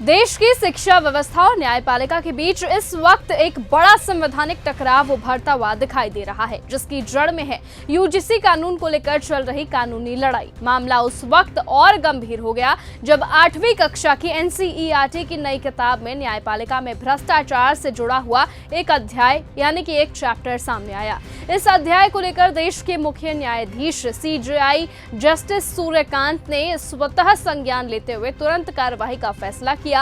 देश की शिक्षा व्यवस्था और न्यायपालिका के बीच इस वक्त एक बड़ा संवैधानिक टकराव उभरता हुआ दिखाई दे रहा है, जिसकी जड़ में है यूजीसी कानून को लेकर चल रही कानूनी लड़ाई। मामला उस वक्त और गंभीर हो गया जब 8वीं कक्षा की एनसीईआरटी की नई किताब में न्यायपालिका में भ्रष्टाचार से जुड़ा हुआ एक अध्याय यानी कि एक चैप्टर सामने आया। इस अध्याय को लेकर देश के मुख्य न्यायाधीश सीजेआई जस्टिस सूर्यकांत ने स्वतः संज्ञान लेते हुए तुरंत कार्रवाई का फैसला किया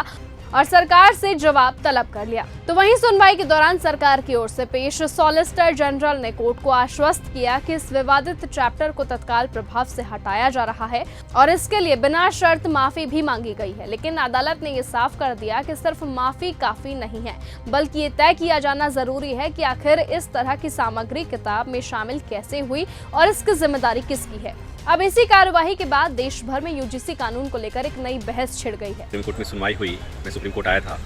और सरकार से जवाब तलब कर लिया। तो वहीं सुनवाई के दौरान सरकार की ओर से पेश सॉलिसिटर जनरल ने कोर्ट को आश्वस्त किया कि इस विवादित चैप्टर को तत्काल प्रभाव से हटाया जा रहा है और इसके लिए बिना शर्त माफी भी मांगी गई है। लेकिन अदालत ने ये साफ कर दिया कि सिर्फ माफी काफी नहीं है, बल्कि ये तय किया जाना जरूरी है कि आखिर इस तरह की सामग्री किताब में शामिल कैसे हुई और इसकी जिम्मेदारी किसकी है। अब इसी कार्यवाही के बाद देश भर में यूजीसी कानून को लेकर एक नई बहस छिड़ गई है। सुप्रीम कोर्ट में सुनवाई हुई, मैं सुप्रीम कोर्ट आया था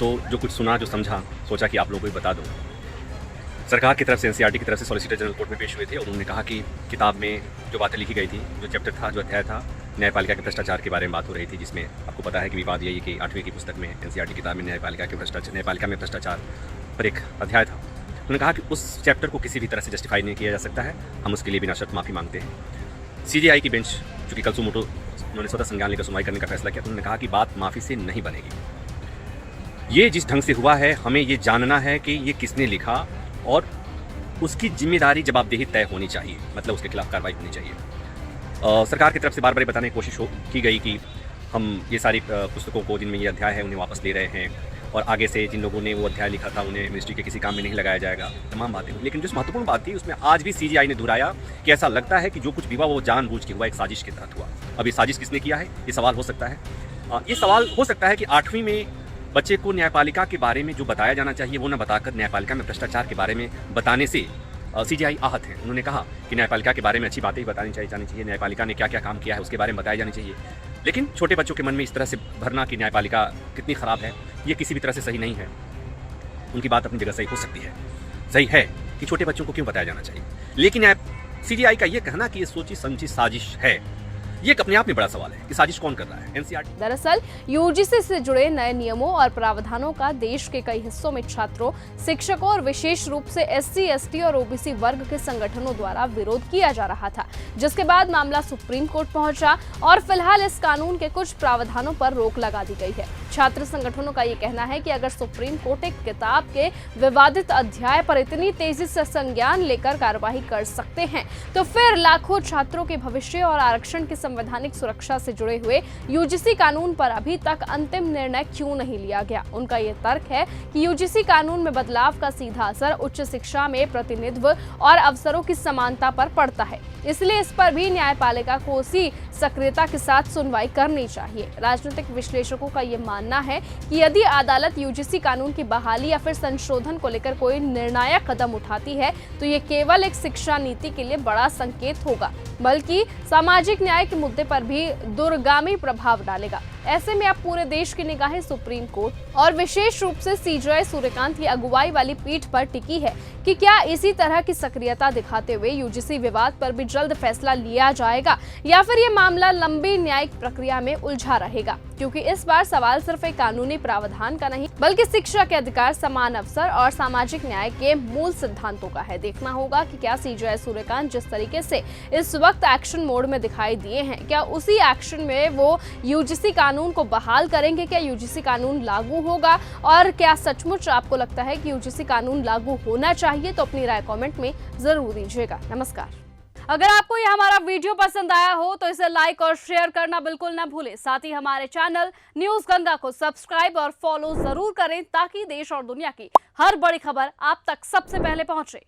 तो जो कुछ सुना, जो समझा, सोचा कि आप लोगों को भी बता दूं। सरकार की तरफ से एनसीईआरटी की तरफ से सॉलिसिटर जनरल कोर्ट में पेश हुए थे और उन्होंने कहा कि किताब में जो बातें लिखी गई थी, जो चैप्टर था, जो अध्याय था, न्यायपालिका के भ्रष्टाचार के बारे में बात हो रही थी, जिसमें आपको पता है कि विवाद यही कि 8वीं की पुस्तक में एनसीईआरटी किताब में न्यायपालिका में भ्रष्टाचार पर एक अध्याय था। उन्होंने कहा कि उस चैप्टर को किसी भी तरह से जस्टिफाई नहीं किया जा सकता है, हम उसके लिए बिना शर्त माफी मांगते हैं। सीजेआई की बेंच, जो कि कल सुमोटो, उन्होंने स्वतः संज्ञान लेकर सुनवाई करने का फैसला किया। उन्होंने कहा कि बात माफी से नहीं बनेगी। ये जिस ढंग से हुआ है, हमें ये जानना है कि ये किसने लिखा और उसकी जिम्मेदारी, जवाबदेही तय होनी चाहिए, मतलब उसके खिलाफ कार्रवाई होनी चाहिए। सरकार की तरफ से बार बार बताने की कोशिश की गई कि हम ये सारी पुस्तकों को, जिनमें ये अध्याय है, उन्हें वापस ले रहे हैं और आगे से जिन लोगों ने वो अध्याय लिखा था उन्हें मिनिस्ट्री के किसी काम में नहीं लगाया जाएगा, तमाम बातें। लेकिन जो महत्वपूर्ण बात थी उसमें आज भी सीजेआई ने दोहराया कि ऐसा लगता है कि जो कुछ भी हुआ वो जानबूझ के हुआ, एक साजिश के तहत हुआ। अब ये साजिश किसने किया है, ये सवाल हो सकता है। ये सवाल हो सकता है कि 8वीं में बच्चे को न्यायपालिका के बारे में जो बताया जाना चाहिए वो न बताकर न्यायपालिका में भ्रष्टाचार के बारे में बताने से सीजेआई आहत है। उन्होंने कहा कि न्यायपालिका के बारे में अच्छी बातें ही बतानी चाहिए, न्यायपालिका ने क्या क्या काम किया है उसके बारे में बताया जानी चाहिए। लेकिन छोटे बच्चों के मन में इस तरह से भरना कि न्यायपालिका कितनी खराब है, ये किसी भी तरह से सही नहीं है। उनकी बात अपनी जगह सही हो सकती है, सही है कि छोटे बच्चों को क्यों बताया जाना चाहिए, लेकिन सीजेआई का ये कहना कि ये सोची समझी साजिश है, ये अपने आप में बड़ा सवाल है कि साजिश कौन कर रहा है। एनसीईआरटी दरअसल यूजीसी से जुड़े नए नियमों और प्रावधानों का देश के कई हिस्सों में छात्रों, शिक्षकों और विशेष रूप से एससी, एसटी और ओबीसी वर्ग के संगठनों द्वारा विरोध किया जा रहा था, जिसके बाद मामला सुप्रीम कोर्ट पहुंचा और फिलहाल इस कानून के कुछ प्रावधानों पर रोक लगा दी गई है। छात्र संगठनों का ये कहना है कि अगर सुप्रीम कोर्ट एक किताब के विवादित अध्याय पर इतनी तेजी से संज्ञान लेकर कार्यवाही कर सकते हैं, तो फिर लाखों छात्रों के भविष्य और आरक्षण की संवैधानिक सुरक्षा से जुड़े हुए यूजीसी कानून पर अभी तक अंतिम निर्णय क्यों नहीं लिया गया। उनका ये तर्क है कि यूजीसी कानून में बदलाव का सीधा असर उच्च शिक्षा में प्रतिनिधित्व और अवसरों की समानता पर पड़ता है, इसलिए इस पर भी न्यायपालिका को उसी सक्रियता के साथ सुनवाई करनी चाहिए। राजनीतिक विश्लेषकों का ये मानना है कि यदि अदालत यूजीसी कानून की बहाली या फिर संशोधन को लेकर कोई निर्णायक कदम उठाती है, तो ये केवल एक शिक्षा नीति के लिए बड़ा संकेत होगा, बल्कि सामाजिक न्याय के मुद्दे पर भी दूरगामी प्रभाव डालेगा। ऐसे में अब पूरे देश की निगाहें सुप्रीम कोर्ट और विशेष रूप से सीजेआई सूर्यकांत की अगुवाई वाली पीठ पर टिकी है कि क्या इसी तरह की सक्रियता दिखाते हुए यूजीसी विवाद पर भी जल्द फैसला लिया जाएगा या फिर ये मामला लंबी न्यायिक प्रक्रिया में उलझा रहेगा। क्योंकि इस बार सवाल सिर्फ एक कानूनी प्रावधान का नहीं, बल्कि शिक्षा के अधिकार, समान अवसर और सामाजिक न्याय के मूल सिद्धांतों का है। देखना होगा कि क्या सीजेआई सूर्यकांत जिस तरीके से इस वक्त एक्शन मोड में दिखाई दिए हैं, क्या उसी एक्शन में वो यूजीसी कानून को बहाल करेंगे, क्या यूजीसी कानून लागू होगा और क्या सचमुच आपको लगता है कि यूजीसी कानून लागू होना चाहिए, तो अपनी राय कमेंट में जरूर दीजिएगा। नमस्कार। अगर आपको यह हमारा वीडियो पसंद आया हो तो इसे लाइक और शेयर करना बिल्कुल ना भूलें। साथ ही हमारे चैनल न्यूज गंगा को सब्सक्राइब और फॉलो जरूर करें ताकि देश और दुनिया की हर बड़ी खबर आप तक सबसे पहले पहुंचे।